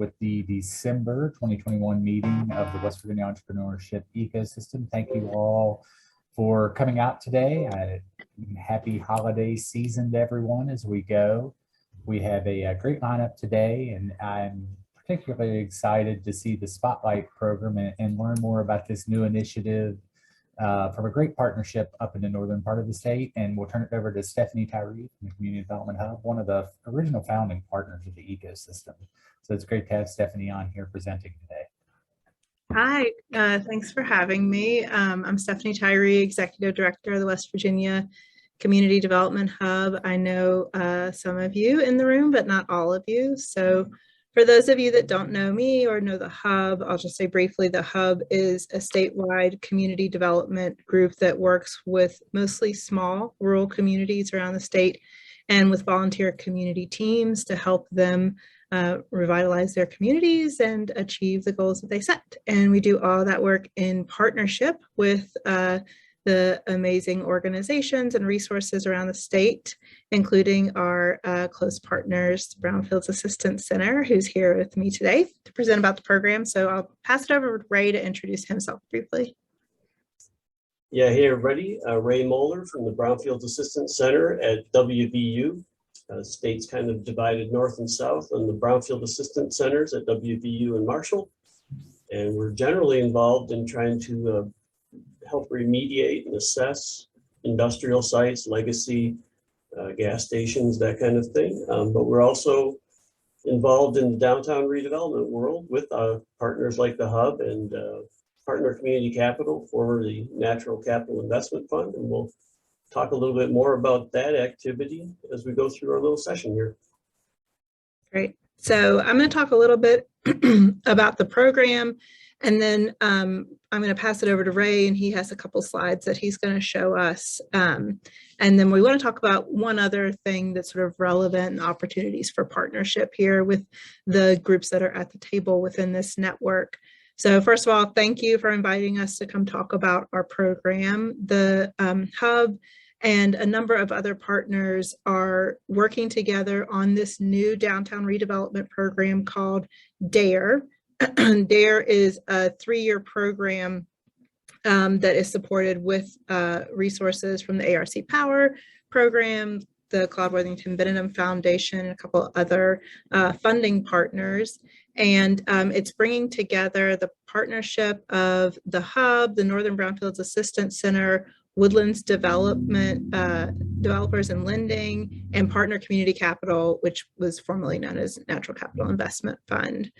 with the December 2021 meeting of the West Virginia Entrepreneurship Ecosystem. Thank you all for coming out today. Happy holiday season to everyone as we go. We have a great lineup today, and I'm particularly excited to see the Spotlight program and learn more about this new initiative from a great partnership up in the northern part of the state. And we'll turn it over to s.tyree from the Community Development Hub, one of the original founding partners of the ecosystem. So it's great to have Stephanie on here presenting today. Hi, thanks for having me. I'm Stephanie Tyree, Executive Director of the West Virginia Community Development Hub. I know some of you in the room, but not all of you. So for those of you that don't know me or know the Hub, I'll just say briefly, the Hub is a statewide community development group that works with mostly small rural communities around the state and with volunteer community teams to help them revitalize their communities and achieve the goals that they set. And we do all that work in partnership with the amazing organizations and resources around the state, including our close partners, Brownfields Assistance Center, who's here with me today to present about the program. So I'll pass it over to Ray to introduce himself briefly. Yeah, hey everybody, Ray Moeller from the Brownfields Assistance Center at WVU. State's kind of divided north and south on the Brownfield Assistance Centers at WVU and Marshall. And we're generally involved in trying to help remediate and assess industrial sites, legacy gas stations, that kind of thing. But we're also involved in the downtown redevelopment world with partners like the Hub and Partner Community Capital for the Natural Capital Investment Fund. And we'll talk a little bit more about that activity as we go through our little session here. Great. So I'm going to talk a little bit about the program, and then I'm going to pass it over to Ray, and he has a couple slides that he's going to show us. And then we want to talk about one other thing that's sort of relevant and opportunities for partnership here with the groups that are at the table within this network. So first of all, thank you for inviting us to come talk about our program. The Hub and a number of other partners are working together on this new downtown redevelopment program called DARRE. DARRE is a 3-year program that is supported with resources from the ARC Power program, the Claude Worthington Benham Foundation, and a couple other funding partners. And it's bringing together the partnership of the Hub, the Northern Brownfields Assistance Center, Woodlands Development, Developers and Lending, and Partner Community Capital, which was formerly known as Natural Capital Investment Fund.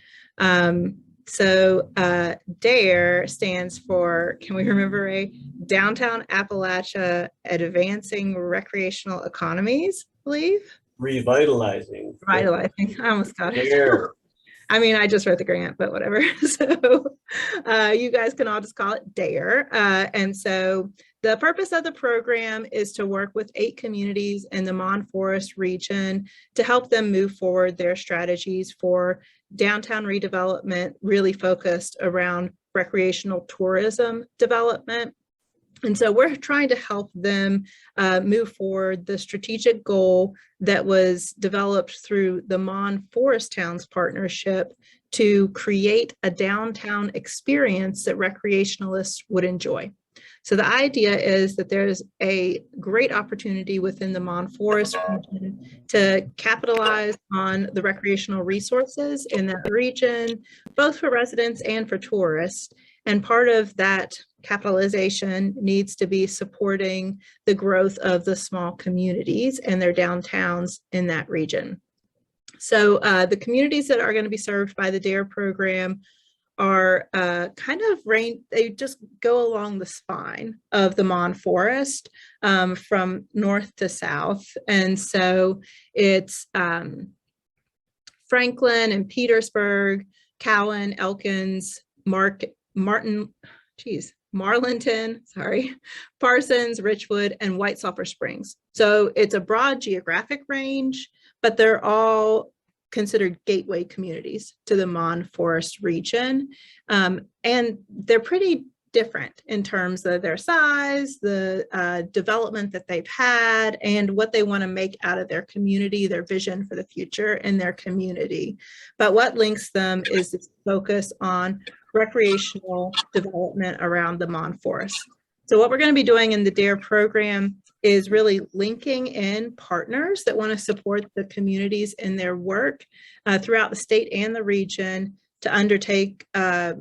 So DARRE stands for, can we remember, Ray? Downtown Appalachia Advancing Recreational Economies, I believe? Revitalizing. Revitalizing, I almost got it. DARRE. I mean, I just wrote the grant, but whatever. So you guys can all just call it DARRE. And so the purpose of the program is to work with 8 communities in the Mon Forest region to help them move forward their strategies for downtown redevelopment, really focused around recreational tourism development. And so we're trying to help them move forward the strategic goal that was developed through the Mon Forest Towns partnership to create a downtown experience that recreationalists would enjoy. So the idea is that there's a great opportunity within the Mon Forest region to capitalize on the recreational resources in that region, both for residents and for tourists. And part of that capitalization needs to be supporting the growth of the small communities and their downtowns in that region. So the communities that are going to be served by the DARRE program are they just go along the spine of the Mon Forest from north to south. And so it's Franklin and Petersburg, Cowen, Elkins, Marlinton, Parsons, Richwood, and White Sulphur Springs. So it's a broad geographic range, but they're all considered gateway communities to the Mon Forest region. And they're pretty different in terms of their size, the development that they've had, and what they want to make out of their community, their vision for the future in their community. But what links them is this focus on recreational development around the Mon Forest. So what we're going to be doing in the DARRE program is really linking in partners that want to support the communities in their work throughout the state and the region to undertake a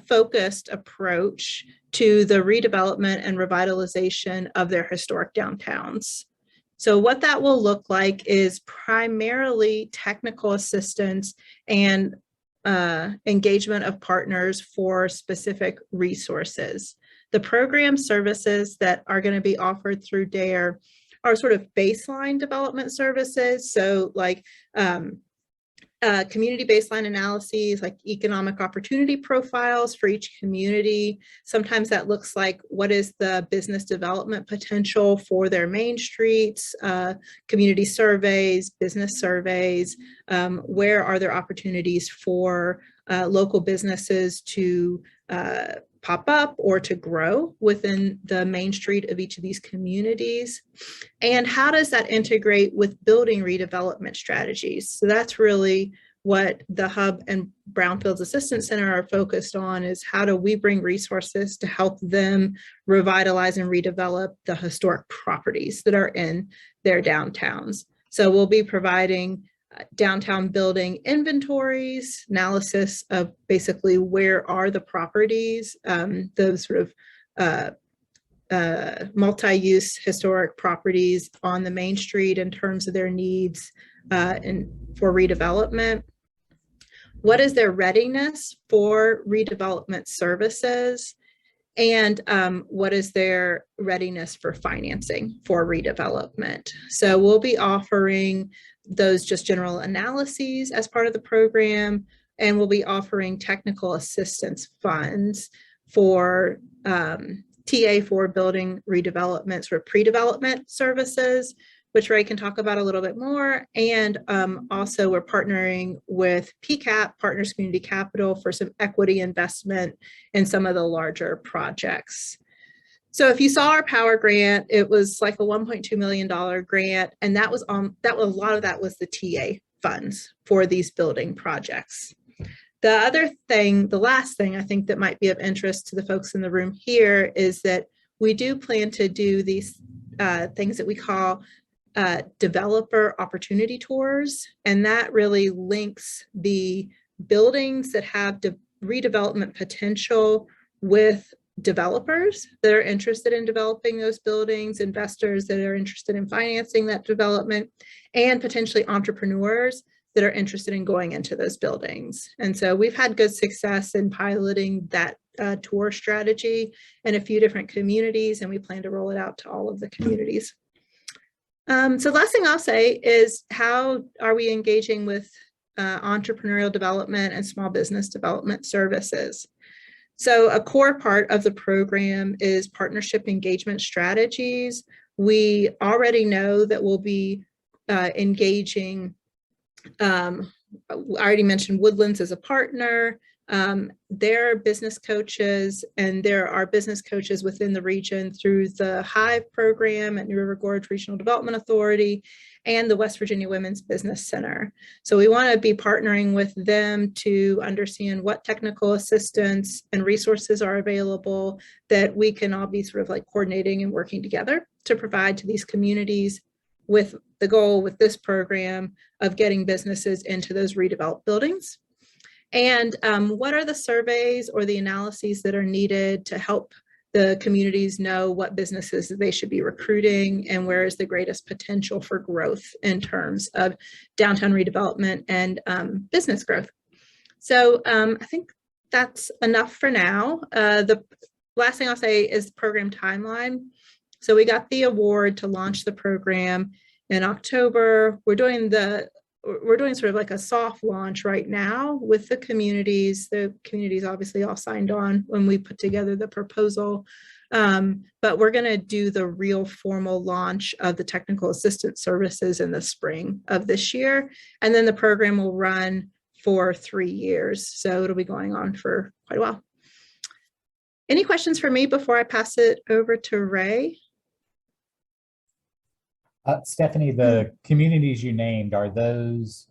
focused approach to the redevelopment and revitalization of their historic downtowns. So what that will look like is primarily technical assistance and engagement of partners for specific resources. The program services that are going to be offered through DARRE are sort of baseline development services. So like community baseline analyses, like economic opportunity profiles for each community. Sometimes that looks like what is the business development potential for their main streets, community surveys, business surveys, where are there opportunities for local businesses to pop up or to grow within the main street of each of these communities, and how does that integrate with building redevelopment strategies? So that's really what the Hub and Brownfields Assistance Center are focused on, is how do we bring resources to help them revitalize and redevelop the historic properties that are in their downtowns. So we'll be providing downtown building inventories, analysis of basically where are the properties, those sort of multi-use historic properties on the main street in terms of their needs and for redevelopment. What is their readiness for redevelopment services? And what is their readiness for financing for redevelopment? So we'll be offering those just general analyses as part of the program, and we'll be offering technical assistance funds for TA for building redevelopment, sort of pre-development services, which Ray can talk about a little bit more. And also we're partnering with PCAP, Partners Community Capital, for some equity investment in some of the larger projects. So if you saw our power grant, it was like a $1.2 million grant, and that was a lot of that was the TA funds for these building projects. The other thing, the last thing I think that might be of interest to the folks in the room here is that we do plan to do these things that we call developer opportunity tours, and that really links the buildings that have redevelopment potential with developers that are interested in developing those buildings, investors that are interested in financing that development, and potentially entrepreneurs that are interested in going into those buildings. And so we've had good success in piloting that tour strategy in a few different communities, and we plan to roll it out to all of the communities. So the last thing I'll say is, how are we engaging with entrepreneurial development and small business development services? So a core part of the program is partnership engagement strategies. We already know that we'll be engaging, I already mentioned Woodlands as a partner. They're business coaches, and there are business coaches within the region through the HIVE program at New River Gorge Regional Development Authority and the West Virginia Women's Business Center. So we want to be partnering with them to understand what technical assistance and resources are available that we can all be sort of like coordinating and working together to provide to these communities, with the goal with this program of getting businesses into those redeveloped buildings. And what are the surveys or the analyses that are needed to help the communities know what businesses they should be recruiting and where is the greatest potential for growth in terms of downtown redevelopment and business growth. So I think that's enough for now. The last thing I'll say is program timeline. So we got the award to launch the program in October. We're doing sort of like a soft launch right now with the communities. The communities obviously all signed on when we put together the proposal, but we're going to do the real formal launch of the technical assistance services in the spring of this year. And then the program will run for 3 years. So it'll be going on for quite a while. Any questions for me before I pass it over to Ray? Stephanie, the communities you named, are those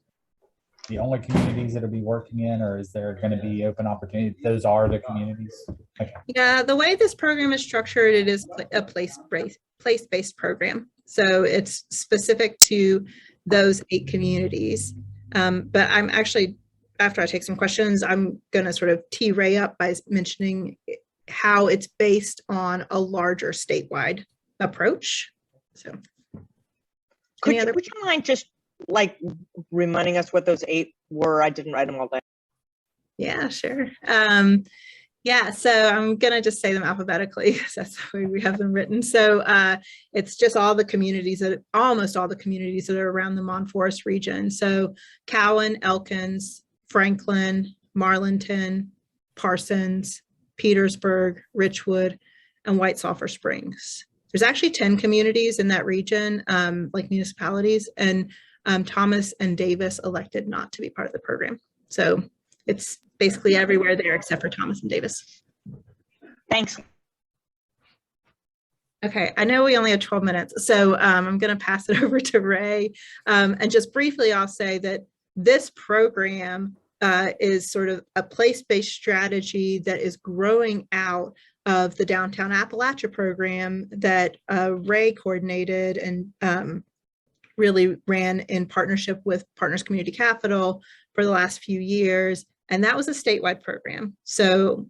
the only communities that'll be working in, or is there going to be open opportunity? Those are the communities? Okay. Yeah, the way this program is structured, it is a place-based program. So it's specific to those 8 communities. But I'm actually, after I take some questions, I'm going to sort of tee Ray up by mentioning how it's based on a larger statewide approach. So, would you mind just like reminding us what those 8 were? I didn't write them all down. Yeah, sure. Yeah, so I'm gonna just say them alphabetically because that's the way we have them written. So it's just all the communities almost all the communities that are around the Mon Forest region. So Cowen, Elkins, Franklin, Marlinton, Parsons, Petersburg, Richwood, and White Sulphur Springs. There's actually 10 communities in that region, like municipalities, and Thomas and Davis elected not to be part of the program. So it's basically everywhere there except for Thomas and Davis. Thanks. Okay, I know we only have 12 minutes, so I'm going to pass it over to Ray. And just briefly, I'll say that this program is sort of a place-based strategy that is growing out of the Downtown Appalachia program that Ray coordinated and really ran in partnership with Partners Community Capital for the last few years. And that was a statewide program. So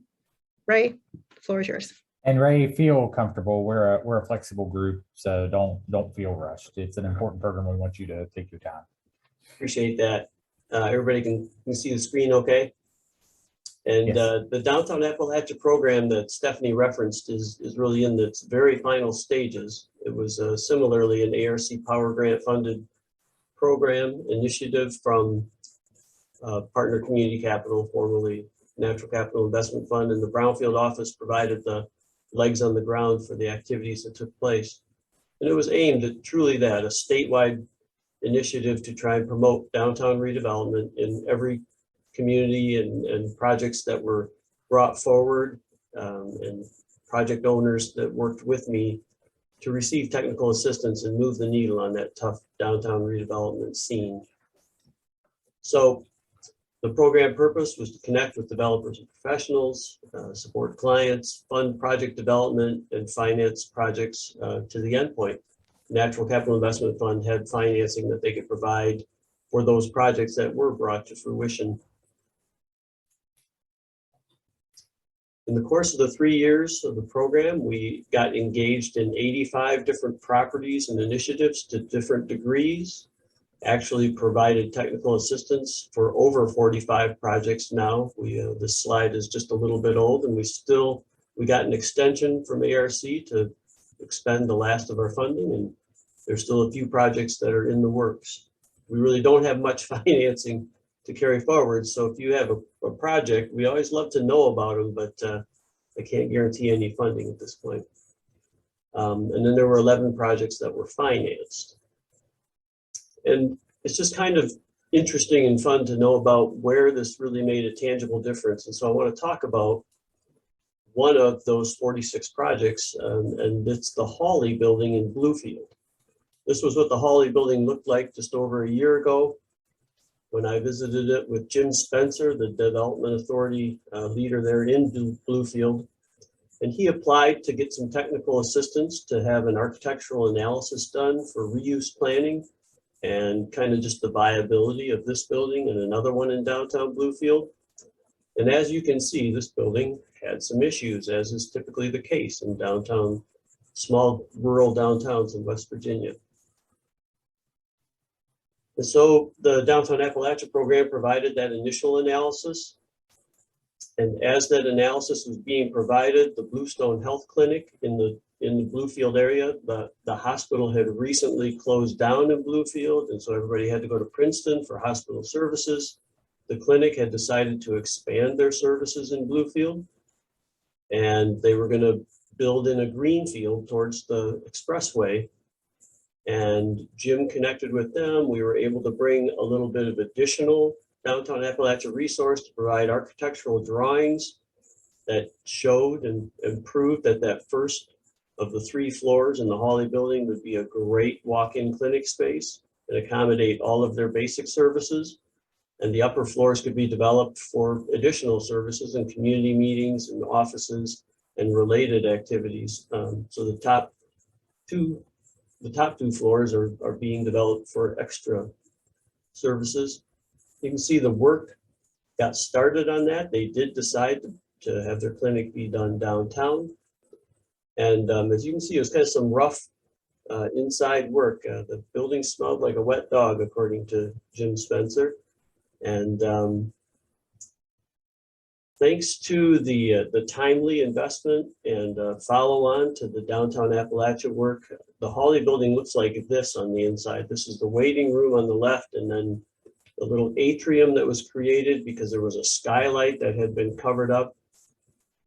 Ray, the floor is yours. And Ray, feel comfortable. We're a flexible group, so don't feel rushed. It's an important program. We want you to take your time. Appreciate that. Everybody can see the screen okay? And yes. The Downtown Appalachia program that Stephanie referenced is really in its very final stages. It was similarly an ARC Power Grant funded program initiative from Partner Community Capital, formerly Natural Capital Investment Fund, and the Brownfield office provided the legs on the ground for the activities that took place. And it was aimed at truly that, a statewide initiative to try and promote downtown redevelopment in every community and projects that were brought forward, and project owners that worked with me to receive technical assistance and move the needle on that tough downtown redevelopment scene. So the program purpose was to connect with developers and professionals, support clients, fund project development, and finance projects to the endpoint. Natural Capital Investment Fund had financing that they could provide for those projects that were brought to fruition. In the course of the 3 years of the program, we got engaged in 85 different properties and initiatives to different degrees, actually provided technical assistance for over 45 projects now. This slide is just a little bit old, and we got an extension from ARC to expend the last of our funding, and there's still a few projects that are in the works. We really don't have much financing to carry forward, so if you have a project, we always love to know about them, but I can't guarantee any funding at this point. And then there were 11 projects that were financed. And it's just kind of interesting and fun to know about where this really made a tangible difference. And so I want to talk about one of those 46 projects, and it's the Hawley building in Bluefield. This was what the Hawley building looked like just over a year ago when I visited it with Jim Spencer, the Development Authority leader there in Bluefield. And he applied to get some technical assistance to have an architectural analysis done for reuse planning and kind of just the viability of this building and another one in downtown Bluefield. And as you can see, this building had some issues, as is typically the case in downtown, small rural downtowns in West Virginia. And so the Downtown Appalachia program provided that initial analysis. And as that analysis was being provided, the Bluestone Health Clinic in the Bluefield area, the hospital had recently closed down in Bluefield, and so everybody had to go to Princeton for hospital services. The clinic had decided to expand their services in Bluefield, and they were going to build in a greenfield towards the expressway. And Jim connected with them. We were able to bring a little bit of additional Downtown Appalachia resource to provide architectural drawings that showed and proved that that first of the 3 floors in the Hawley building would be a great walk-in clinic space and accommodate all of their basic services. And the upper floors could be developed for additional services and community meetings and offices and related activities. So the top two floors are being developed for extra services. You can see the work got started on that. They did decide to have their clinic be done downtown. And as you can see, it was kind of some rough inside work. The building smelled like a wet dog, according to Jim Spencer. And thanks to the timely investment and follow on to the downtown Appalachia work, the Hawley building looks like this on the inside. This is the waiting room on the left, and then the little atrium that was created because there was a skylight that had been covered up.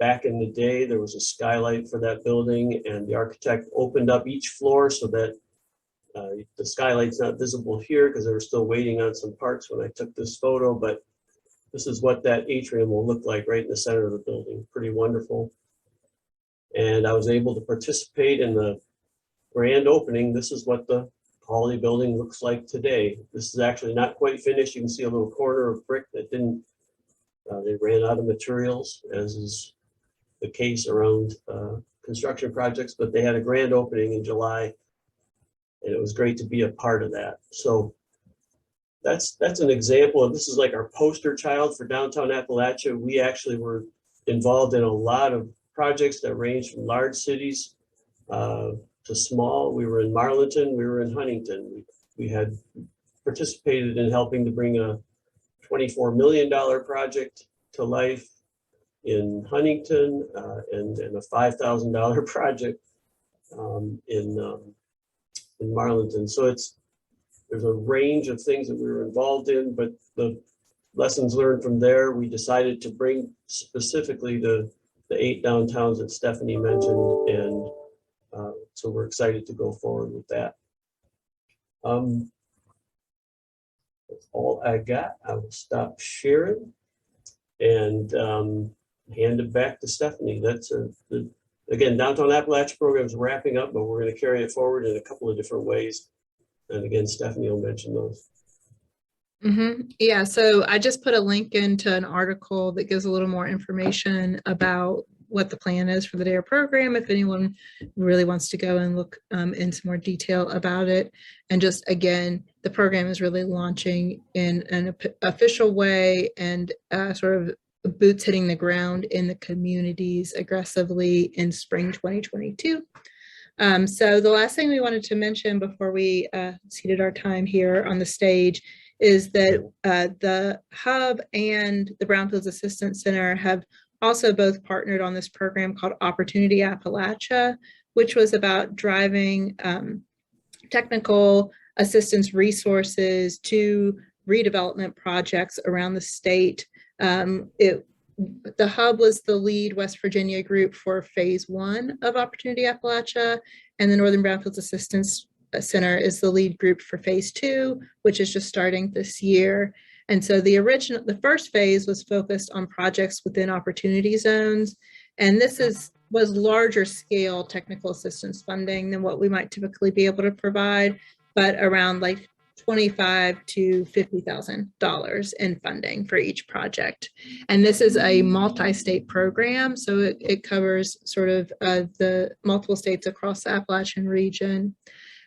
Back in the day, there was a skylight for that building, and the architect opened up each floor so that the skylight's not visible here because they were still waiting on some parts when I took this photo, but this is what that atrium will look like right in the center of the building. Pretty wonderful. And I was able to participate in the grand opening. This is what the Hawley building looks like today. This is actually not quite finished. You can see a little corner of brick that didn't, they ran out of materials, as is the case around construction projects, but they had a grand opening in July, and it was great to be a part of that. So that's an example of, this is like our poster child for downtown Appalachia. We actually were involved in a lot of projects that range from large cities to small. We were in Marlinton, we were in Huntington. We had participated in helping to bring a $24 million project to life in Huntington and a $5,000 project in Marlinton. So there's a range of things that we were involved in, but the lessons learned from there, we decided to bring specifically the 8 downtowns that Stephanie mentioned, and so we're excited to go forward with that. That's all I got. I will stop sharing and hand it back to Stephanie. That's again, Downtown Appalachia program is wrapping up, but we're going to carry it forward in a couple of different ways. And again, Stephanie will mention those. Yeah, so I just put a link into an article that gives a little more information about what the plan is for the DARRE program, if anyone really wants to go and look into more detail about it. And just again, the program is really launching in an official way and sort of boots hitting the ground in the communities aggressively in spring 2022. So the last thing we wanted to mention before we ceded our time here on the stage is that the Hub and the Brownfields Assistance Center have also both partnered on this program called Opportunity Appalachia, which was about driving technical assistance resources to redevelopment projects around the state. The Hub was the lead West Virginia group for phase 1 of Opportunity Appalachia, and the Northern Brownfields Assistance Center is the lead group for phase 2, which is just starting this year. And so the first phase was focused on projects within opportunity zones, and this was larger scale technical assistance funding than what we might typically be able to provide, but around like $25,000 to $50,000 in funding for each project. And this is a multi-state program, so it covers sort of the multiple states across the Appalachian region.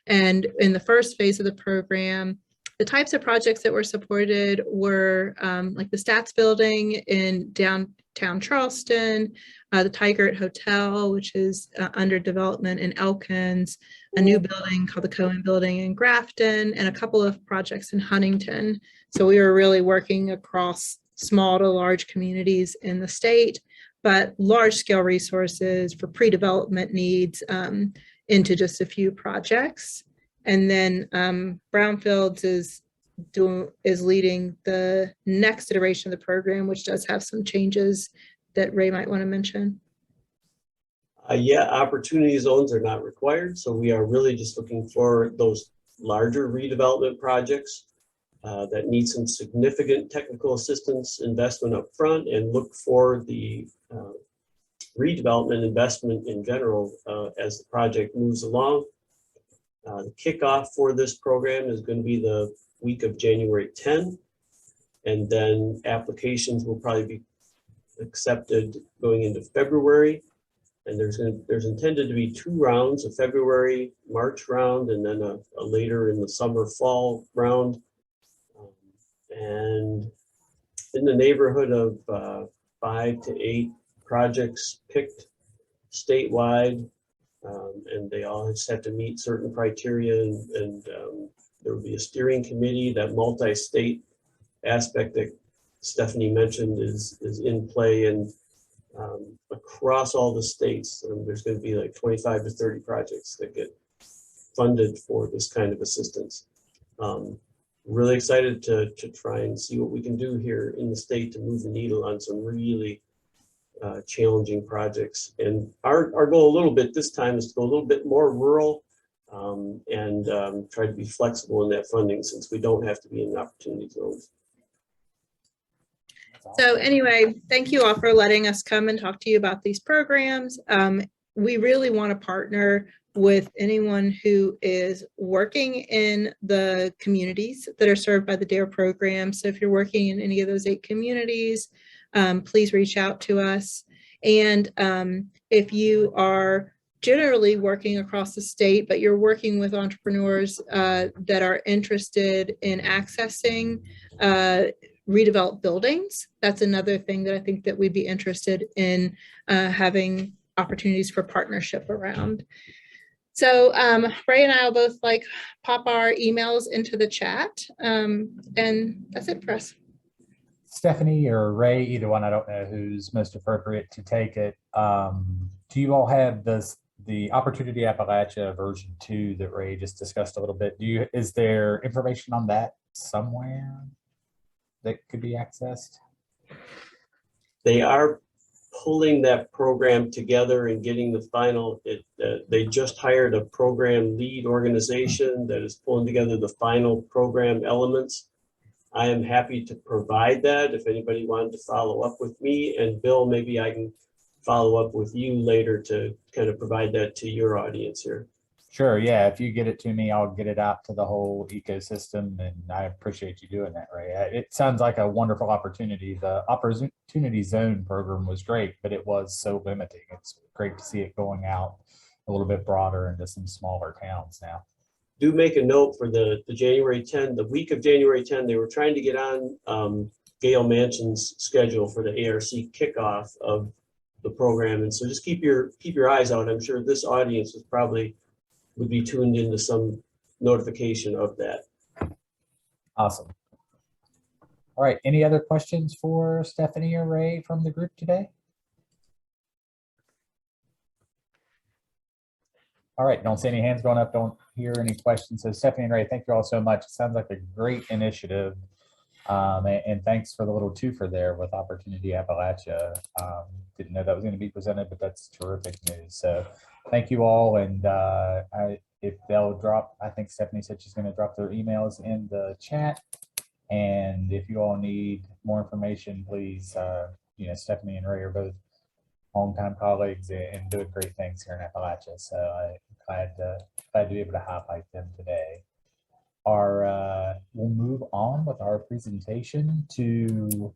And in the first phase of the program, the types of projects that were supported were like the Stats Building in downtown Charleston, the Tigert Hotel, which is under development in Elkins, a new building called the Cowen Building in Grafton, and a couple of projects in Huntington. So we were really working across small to large communities in the state, but large scale resources for pre-development needs into just a few projects. And then Brownfields is leading the next iteration of the program, which does have some changes that Ray might want to mention. Yeah, opportunity zones are not required. So we are really just looking for those larger redevelopment projects that need some significant technical assistance investment up front, and look for the redevelopment investment in general as the project moves along. The kickoff for this program is going to be the week of January 10, and then applications will probably be accepted going into February. And there's intended to be 2 rounds, a February, March round, and then a later in the summer, fall round. And in the neighborhood of 5 to 8 projects picked statewide, and they all just have to meet certain criteria, and there will be a steering committee. That multi-state aspect that Stephanie mentioned is in play, and across all the states, there's going to be like 25 to 30 projects that get funded for this kind of assistance. Really excited to try and see what we can do here in the state to move the needle on some really challenging projects. And our goal a little bit this time is to go a little bit more rural and try to be flexible in that funding, since we don't have to be in opportunity zones. So anyway, thank you all for letting us come and talk to you about these programs. We really want to partner with anyone who is working in the communities that are served by the DARRE program. So if you're working in any of those 8 communities, please reach out to us. And if you are generally working across the state, but you're working with entrepreneurs that are interested in accessing redeveloped buildings, that's another thing that I think that we'd be interested in having opportunities for partnership around. So Ray and I will both pop our emails into the chat, and that's it for us. Stephanie or Ray, either one, I don't know who's most appropriate to take it. Do you all have the Opportunity Appalachia version 2 that Ray just discussed a little bit? Is there information on that somewhere that could be accessed? They are pulling that program together and getting the final. They just hired a program lead organization that is pulling together the final program elements. I am happy to provide that if anybody wanted to follow up with me. And Bill, maybe I can follow up with you later to kind of provide that to your audience here. Sure, yeah, if you get it to me, I'll get it out to the whole ecosystem, and I appreciate you doing that, Ray. It sounds like a wonderful opportunity. The Opportunity Zone program was great, but it was so limiting. It's great to see it going out a little bit broader into some smaller towns now. Do make a note for the January 10, the week of January 10, they were trying to get on Gail Manchin's schedule for the ARC kickoff of the program. And so just keep your eyes out. I'm sure this audience would be tuned into some notification of that. Awesome. All right, any other questions for Stephanie or Ray from the group today? All right, don't see any hands going up, don't hear any questions. So Stephanie and Ray, thank you all so much. It sounds like a great initiative. And thanks for the little twofer there with Opportunity Appalachia. Didn't know that was going to be presented, but that's terrific news. So thank you all. And if they'll drop, I think Stephanie said she's going to drop their emails in the chat. And if you all need more information, please, Stephanie and Ray are both longtime colleagues and doing great things here in Appalachia. So I'm glad to be able to highlight them today. We'll move on with our presentation to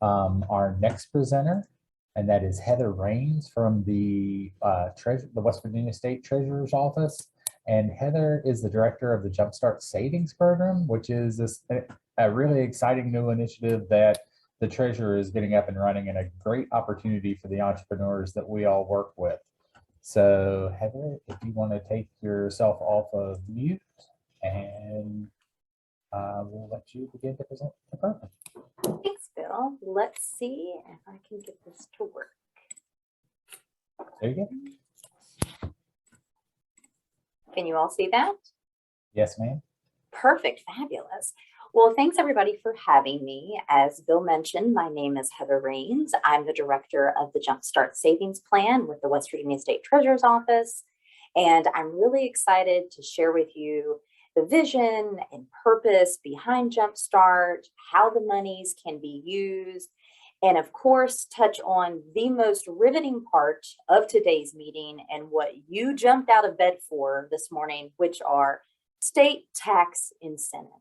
our next presenter, and that is Heather Raines from the West Virginia State Treasurer's Office. And Heather is the director of the Jumpstart Savings Program, which is a really exciting new initiative that the Treasurer is getting up and running, and a great opportunity for the entrepreneurs that we all work with. So Heather, if you want to take yourself off of mute, and we'll let you begin to present the program. Thanks, Bill. Let's see if I can get this to work. There you go. Can you all see that? Yes, ma'am. Perfect. Fabulous. Well, thanks everybody for having me. As Bill mentioned, my name is Heather Raines. I'm the director of the Jumpstart Savings Plan with the West Virginia State Treasurer's Office. And I'm really excited to share with you the vision and purpose behind Jumpstart, how the monies can be used, and of course, touch on the most riveting part of today's meeting and what you jumped out of bed for this morning, which are state tax incentives.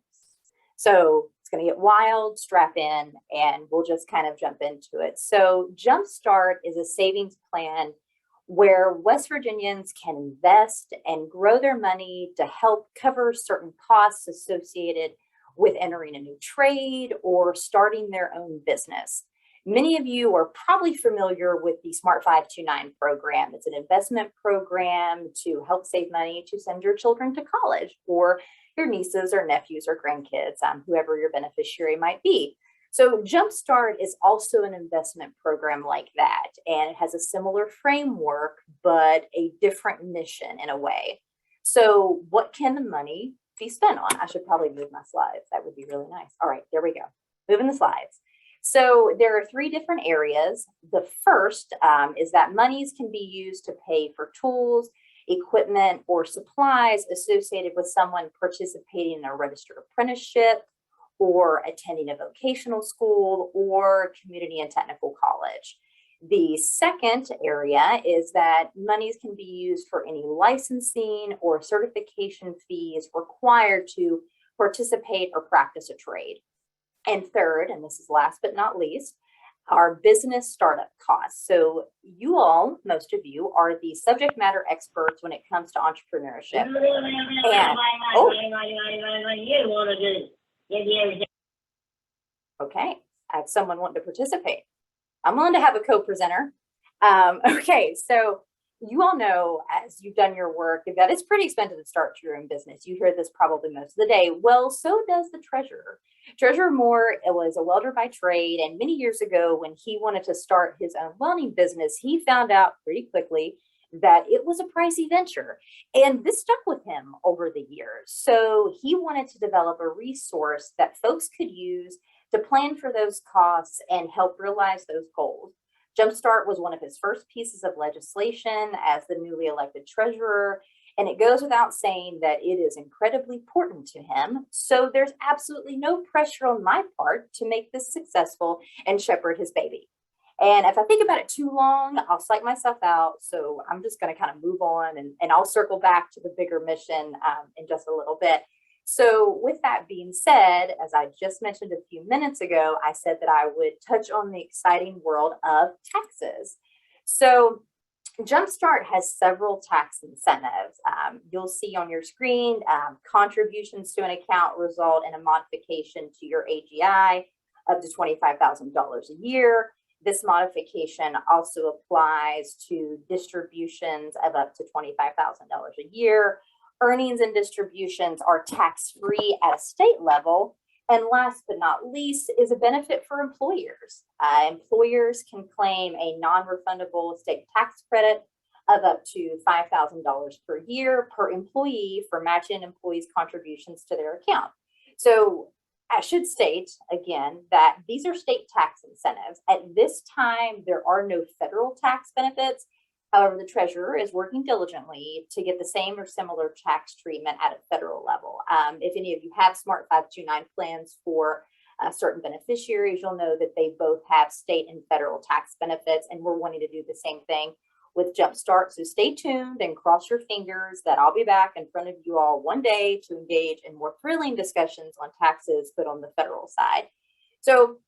So it's going to get wild, strap in, and we'll just kind of jump into it. So Jumpstart is a savings plan where West Virginians can invest and grow their money to help cover certain costs associated with entering a new trade or starting their own business. Many of you are probably familiar with the Smart 529 program. It's an investment program to help save money to send your children to college, or your nieces or nephews or grandkids, whoever your beneficiary might be. So Jumpstart is also an investment program like that, and it has a similar framework, but a different mission in a way. So what can the money be spent on? I should probably move my slides. That would be really nice. All right, there we go. Moving the slides. So there are 3 different areas. The first is that monies can be used to pay for tools, equipment, or supplies associated with someone participating in a registered apprenticeship or attending a vocational school or community and technical college. The second area is that monies can be used for any licensing or certification fees required to participate or practice a trade. And third, and this is last but not least, our business startup costs. So you all, most of you, are the subject matter experts when it comes to entrepreneurship. And, okay, I have someone wanting to participate. I'm willing to have a co-presenter. Okay, so you all know, as you've done your work, that it's pretty expensive to start your own business. You hear this probably most of the day. Well, so does the treasurer. Treasurer Moore was a welder by trade, and many years ago when he wanted to start his own welding business, he found out pretty quickly that it was a pricey venture, and this stuck with him over the years. So he wanted to develop a resource that folks could use to plan for those costs and help realize those goals. Jumpstart was one of his first pieces of legislation as the newly elected treasurer, and it goes without saying that it is incredibly important to him. So there's absolutely no pressure on my part to make this successful and shepherd his baby. And if I think about it too long, I'll psych myself out. So I'm just going to kind of move on, and I'll circle back to the bigger mission in just a little bit. So with that being said, as I just mentioned a few minutes ago, I said that I would touch on the exciting world of taxes. So Jumpstart has several tax incentives. You'll see on your screen, contributions to an account result in a modification to your AGI up to $25,000 a year. This modification also applies to distributions of up to $25,000 a year. Earnings and distributions are tax-free at a state level. And last but not least is a benefit for employers. Employers can claim a non-refundable state tax credit of up to $5,000 per year per employee for matching employees' contributions to their account. So I should state again that these are state tax incentives. At this time, there are no federal tax benefits. However, the treasurer is working diligently to get the same or similar tax treatment at a federal level. If any of you have Smart 529 plans for certain beneficiaries, you'll know that they both have state and federal tax benefits, and we're wanting to do the same thing with Jumpstart. So stay tuned and cross your fingers that I'll be back in front of you all one day to engage in more thrilling discussions on taxes, but on the federal side. So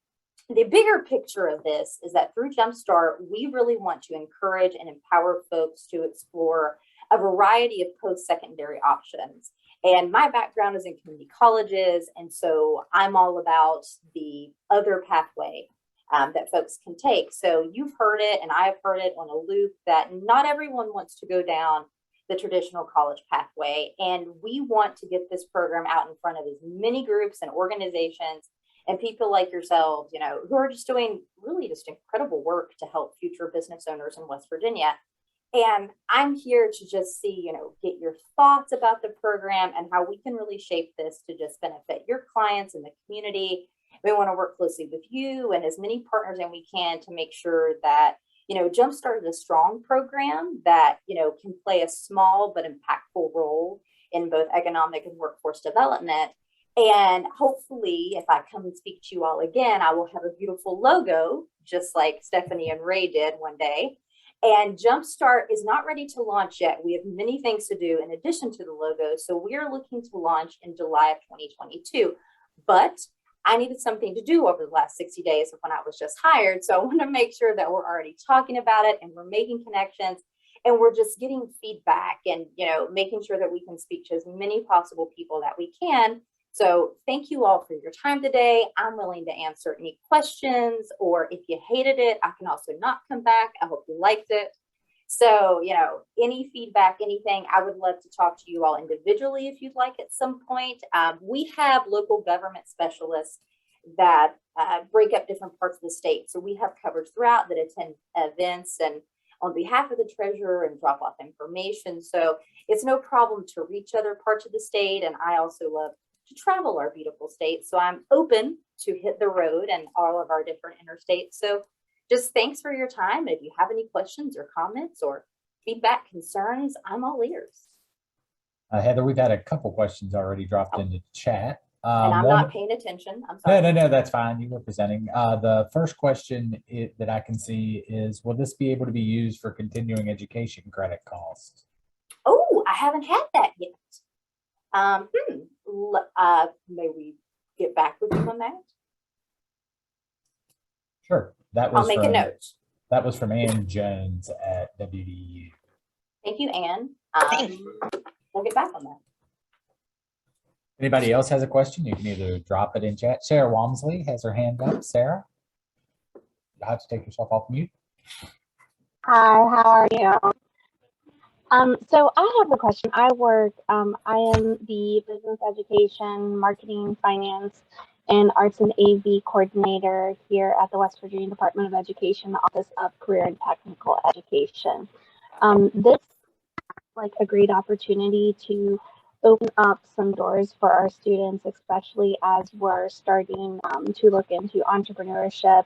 the bigger picture of this is that through Jumpstart, we really want to encourage and empower folks to explore a variety of post-secondary options. And my background is in community colleges, and so I'm all about the other pathway that folks can take. So you've heard it, and I've heard it on a loop, that not everyone wants to go down the traditional college pathway. And we want to get this program out in front of as many groups and organizations and people like yourselves, you know, who are just doing really just incredible work to help future business owners in West Virginia. And I'm here to just see, you know, get your thoughts about the program and how we can really shape this to just benefit your clients and the community. We want to work closely with you and as many partners as we can to make sure that, you know, Jumpstart is a strong program that, you know, can play a small but impactful role in both economic and workforce development. And hopefully, if I come and speak to you all again, I will have a beautiful logo, just like Stephanie and Ray did one day. And Jumpstart is not ready to launch yet. We have many things to do in addition to the logo. So we are looking to launch in July of 2022. But I needed something to do over the last 60 days of when I was just hired. So I want to make sure that we're already talking about it and we're making connections and we're just getting feedback and, you know, making sure that we can speak to as many possible people that we can. So thank you all for your time today. I'm willing to answer any questions, or if you hated it, I can also not come back. I hope you liked it. So, you know, any feedback, anything, I would love to talk to you all individually if you'd like at some point. We have local government specialists that break up different parts of the state. So we have coverage throughout that attend events and on behalf of the treasurer and drop off information. So it's no problem to reach other parts of the state. And I also love to travel our beautiful state. So I'm open to hit the road and all of our different interstates. So just thanks for your time. If you have any questions or comments or feedback, concerns, I'm all ears. Heather, we've had a couple questions already dropped into the chat. And I'm not paying attention. I'm sorry. No, that's fine. You were presenting. The first question that I can see is, will this be able to be used for continuing education credit costs? Oh, I haven't had that yet. May we get back with you on that? Sure. That was I'll make a note. That was from Ann Jones at WDU. Thank you, Ann. We'll get back on that. Anybody else has a question? You can either drop it in chat. Sarah Walmsley has her hand up. Sarah, you'll have to take yourself off mute. Hi, how are you? So I have a question. I am the business education, marketing, finance, and arts and AV coordinator here at the West Virginia Department of Education, the Office of Career and Technical Education. This is like a great opportunity to open up some doors for our students, especially as we're starting to look into entrepreneurship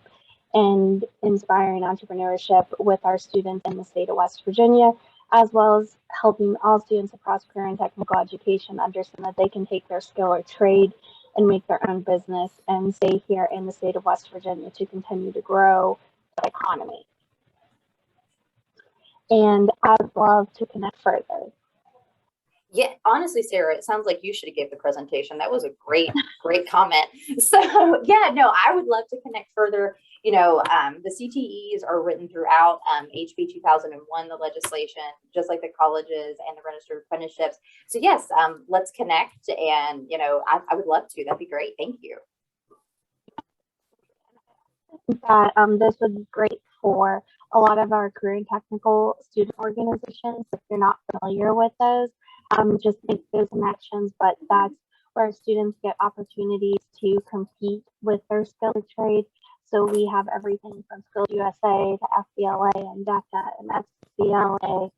and inspiring entrepreneurship with our students in the state of West Virginia, as well as helping all students across career and technical education understand that they can take their skill or trade and make their own business and stay here in the state of West Virginia to continue to grow the economy. And I'd love to connect further. Yeah, honestly, Sarah, it sounds like you should have given the presentation. That was a great comment. So yeah, no, I would love to connect further. You know, the CTEs are written throughout HB 2001, the legislation, just like the colleges and the registered apprenticeships. So yes, let's connect, and you know, I would love to. That'd be great. Thank you. That this would be great for a lot of our career and technical student organizations. If you're not familiar with those, just make those connections. But that's where students get opportunities to compete with their skill or trade. So we have everything from Skills USA to FBLA and DECA and SBLA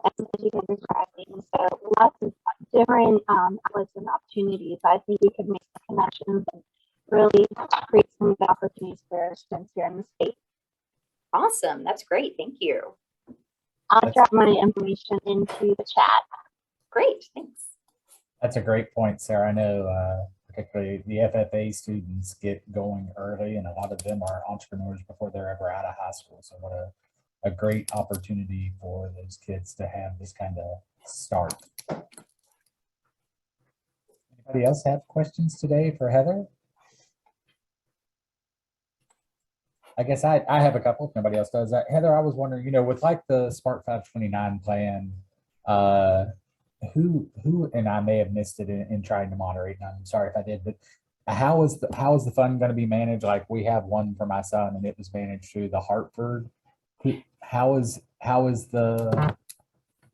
and educators driving. So lots of different outlets and opportunities. I think we could make some connections and really create some of the opportunities for our students here in the state. Awesome. That's great. Thank you. I'll drop my information into the chat. Great. Thanks. That's a great point, Sarah. I know particularly the FFA students get going early, and a lot of them are entrepreneurs before they're ever out of high school. So what a great opportunity for those kids to have this kind of start. Anybody else have questions today for Heather? I guess I have a couple if nobody else does. Heather, I was wondering, you know, with like the Smart 529 plan, who and I may have missed it in trying to moderate, and I'm sorry if I did, but how is the fund going to be managed? Like we have one for my son and it was managed through the Hartford. How is the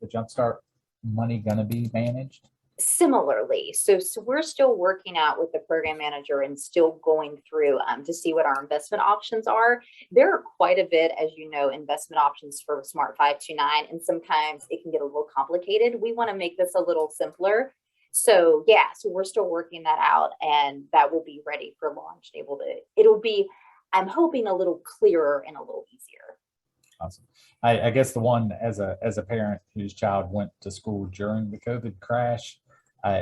Jumpstart money going to be managed? Similarly, so we're still working out with the program manager and still going through to see what our investment options are. There are quite a bit, as you know, investment options for Smart 529, and sometimes it can get a little complicated. We want to make this a little simpler. So yeah, so we're still working that out, and that will be ready for launch. It'll be, I'm hoping, a little clearer and a little easier. Awesome. I guess the one as a parent whose child went to school during the COVID crash,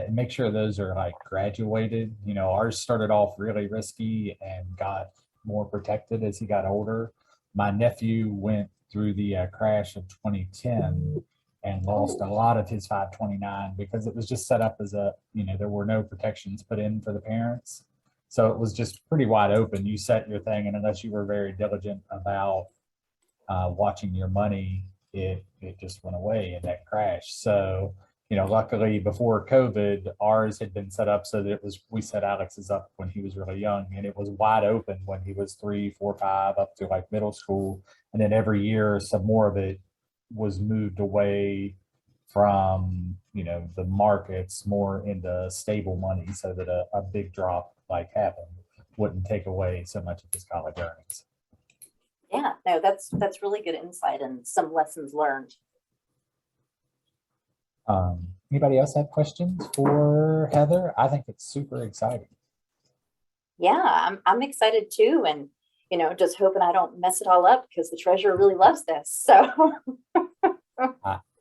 make sure those are like graduated. You know, ours started off really risky and got more protected as he got older. My nephew went through the crash of 2010 and lost a lot of his 529 because it was just set up as a, you know, there were no protections put in for the parents. So it was just pretty wide open. You set your thing, and unless you were very diligent about watching your money, it just went away in that crash. So, you know, luckily before COVID, ours had been set up so that it was, we set Alex's up when he was really young, and it was wide open when he was 3, 4, 5, up to like middle school. And then every year, some more of it was moved away from, you know, the markets more into stable money, so that a big drop like happened wouldn't take away so much of his college earnings. Yeah, no, that's really good insight and some lessons learned. Anybody else have questions for Heather? I think it's super exciting. Yeah, I'm excited too, and you know, just hoping I don't mess it all up because the treasurer really loves this. So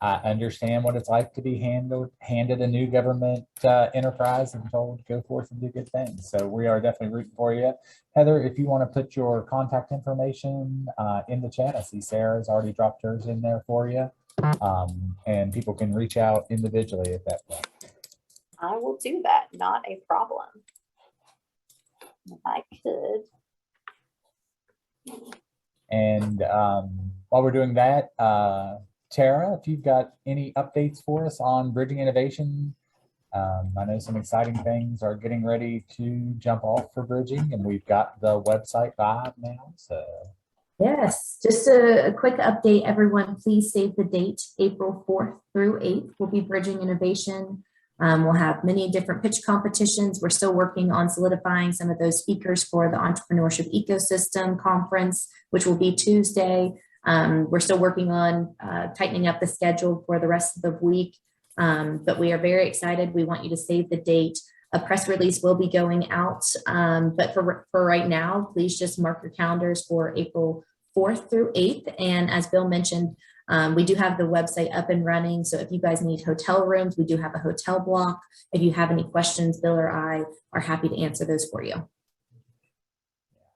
I understand what it's like to be handed a new government enterprise and told to go forth and do good things. So we are definitely rooting for you. Heather, if you want to put your contact information in the chat, I see Sarah's already dropped hers in there for you. And people can reach out individually at that point. I will do that, not a problem. If I could. And while we're doing that, Tara, if you've got any updates for us on Bridging Innovation, I know some exciting things are getting ready to jump off for Bridging, and we've got the website live now. So yes, just a quick update, everyone. Please save the date, April 4th through 8th will be Bridging Innovation. We'll have many different pitch competitions. We're still working on solidifying some of those speakers for the Entrepreneurship Ecosystem Conference, which will be Tuesday. We're still working on tightening up the schedule for the rest of the week, but we are very excited. We want you to save the date. A press release will be going out, but for right now, please just mark your calendars for April 4th through 8th. And as Bill mentioned, we do have the website up and running. So if you guys need hotel rooms, we do have a hotel block. If you have any questions, Bill or I are happy to answer those for you.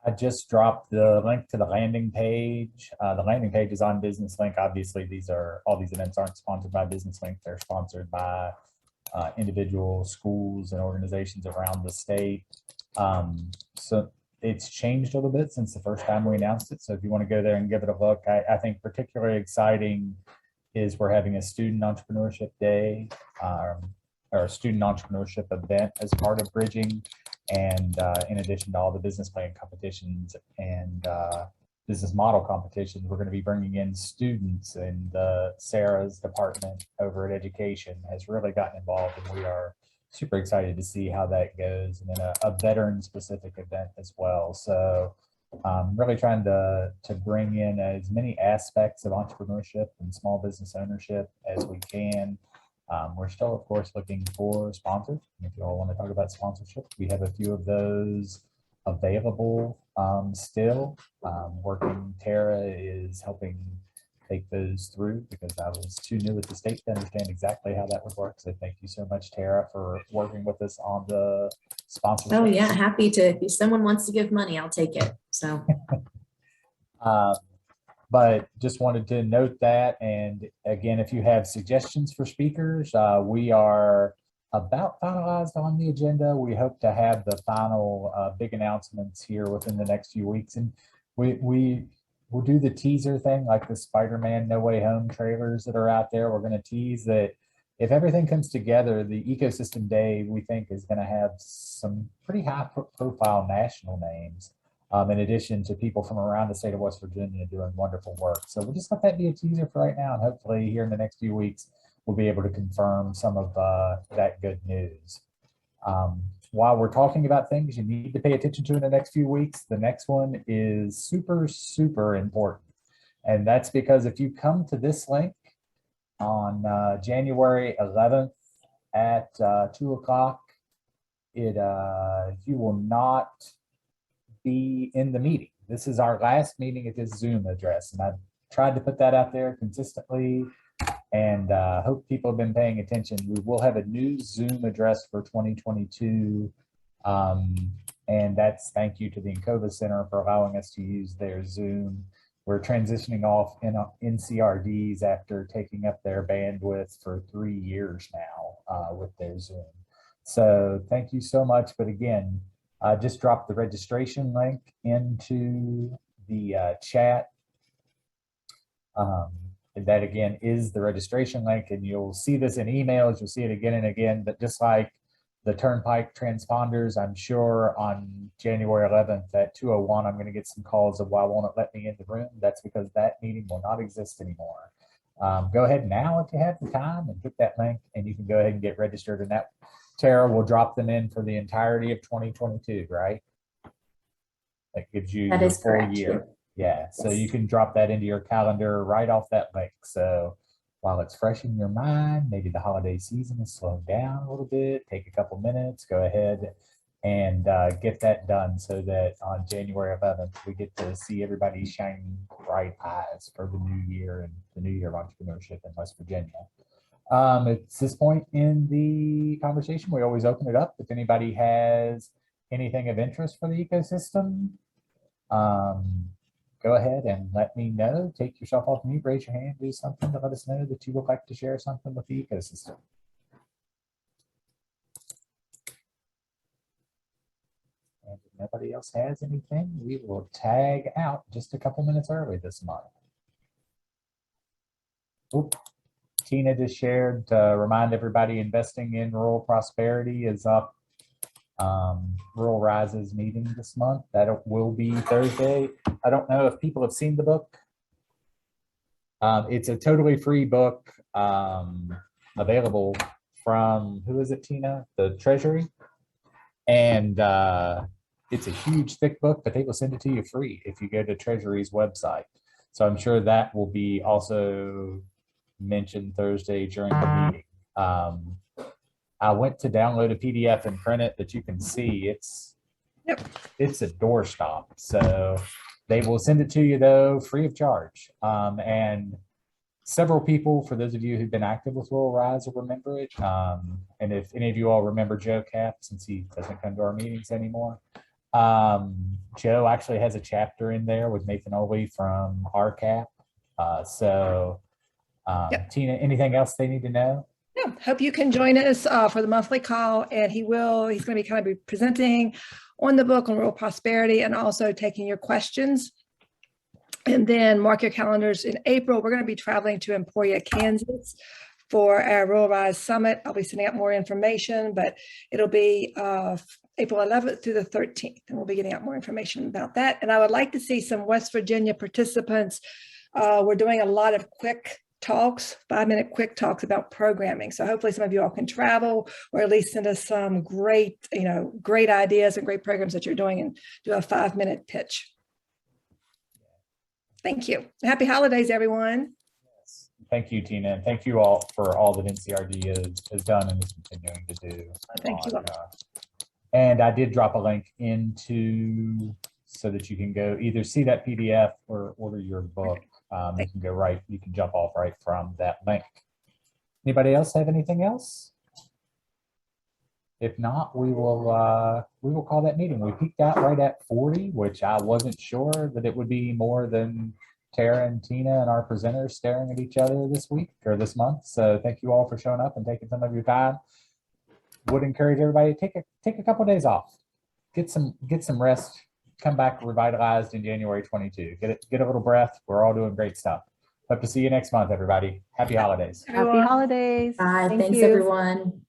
I just dropped the link to the landing page. The landing page is on Business Link. Obviously, all these events aren't sponsored by Business Link. They're sponsored by individual schools and organizations around the state. So it's changed a little bit since the first time we announced it. So if you want to go there and give it a look, I think particularly exciting is we're having a student entrepreneurship day or a student entrepreneurship event as part of Bridging. And in addition to all the business plan competitions and business model competitions, we're going to be bringing in students, and Sarah's department over at education has really gotten involved, and we are super excited to see how that goes. And then a veteran specific event as well. So really trying to bring in as many aspects of entrepreneurship and small business ownership as we can. We're still, of course, looking for sponsors. If you all want to talk about sponsorship, we have a few of those available still. Tara is helping take those through because I was too new at the state to understand exactly how that would work. So thank you so much, Tara, for working with us on the sponsorship. Oh yeah, happy to. If someone wants to give money, I'll take it. So. But just wanted to note that. And again, if you have suggestions for speakers, we are about finalized on the agenda. We hope to have the final big announcements here within the next few weeks. And we'll do the teaser thing like the Spider-Man No Way Home trailers that are out there. We're going to tease that if everything comes together, the Ecosystem Day, we think, is going to have some pretty high profile national names. In addition to people from around the state of West Virginia doing wonderful work. So we'll just let that be a teaser for right now. And hopefully here in the next few weeks, we'll be able to confirm some of that good news. While we're talking about things you need to pay attention to in the next few weeks, the next one is super, super important. And that's because if you come to this link on January 11th at 2 o'clock, you will not be in the meeting. This is our last meeting at this Zoom address, and I've tried to put that out there consistently. And hope people have been paying attention. We will have a new Zoom address for 2022. And that's thank you to the Encova Center for allowing us to use their Zoom. We're transitioning off NCRDs after taking up their bandwidth for 3 years now with their Zoom. So thank you so much. But again, just drop the registration link into the chat. That again is the registration link, and you'll see this in emails. You'll see it again and again, but just like the Turnpike transponders, I'm sure on January 11th at 2:01, I'm going to get some calls of why won't it let me in the room. That's because that meeting will not exist anymore. Go ahead now if you have the time and hit that link, and you can go ahead and get registered. And that, Tara, will drop them in for the entirety of 2022, right? That gives you the full correct, year. Yeah, so you can drop that into your calendar right off that link. So while it's fresh in your mind, maybe the holiday season is slowing down a little bit, take a couple minutes, go ahead and get that done so that on January 11th, we get to see everybody's shining bright eyes for the new year and the new year of entrepreneurship in West Virginia. At this point in the conversation, we always open it up. If anybody has anything of interest for the ecosystem, go ahead and let me know. Take yourself off mute, raise your hand, do something to let us know that you would like to share something with the ecosystem. And if nobody else has anything, we will tag out just a couple minutes early this month. Oop. Tina just shared to remind everybody investing in rural prosperity is up. Rural Rises meeting this month. That will be Thursday. I don't know if people have seen the book. It's a totally free book available from, who is it, Tina? The Treasury. And it's a huge, thick book, but they will send it to you free if you go to Treasury's website. So I'm sure that will be also mentioned Thursday during the meeting. I went to download a PDF and print it, but you can see it's a doorstop. So they will send it to you though, free of charge. And several people, for those of you who've been active with Rural Rise, will remember it. And if any of you all remember Joe Cap, since he doesn't come to our meetings anymore, Joe actually has a chapter in there with Nathan Oley from RCAP. Tina, anything else they need to know? Yeah, hope you can join us for the monthly call, and he's going to be kind of be presenting on the book on rural prosperity and also taking your questions. And then mark your calendars in April. We're going to be traveling to Emporia, Kansas for our Rural Rise Summit. I'll be sending out more information, but it'll be April 11th through the 13th, and we'll be getting out more information about that. And I would like to see some West Virginia participants. We're doing a lot of quick talks, 5-minute quick talks about programming. So hopefully some of you all can travel or at least send us some great, great ideas and great programs that you're doing and do a 5-minute pitch. Thank you. Happy holidays, everyone. Yes. Thank you, Tina. And thank you all for all that NCRD has done and is continuing to do. Thank you. And I did drop a link into so that you can go either see that PDF or order your book. You can go right, you can jump off right from that link. Anybody else have anything else? If not, we will call that meeting. We peaked out right at 40, which I wasn't sure that it would be more than Tara and Tina and our presenters staring at each other this week or this month. So thank you all for showing up and taking some of your time. Would encourage everybody to take a couple of days off, get some rest. Come back revitalized in January 22. Get a little breath. We're all doing great stuff. Hope to see you next month, everybody. Happy holidays. Happy holidays. Bye. Thank Thanks, you. everyone.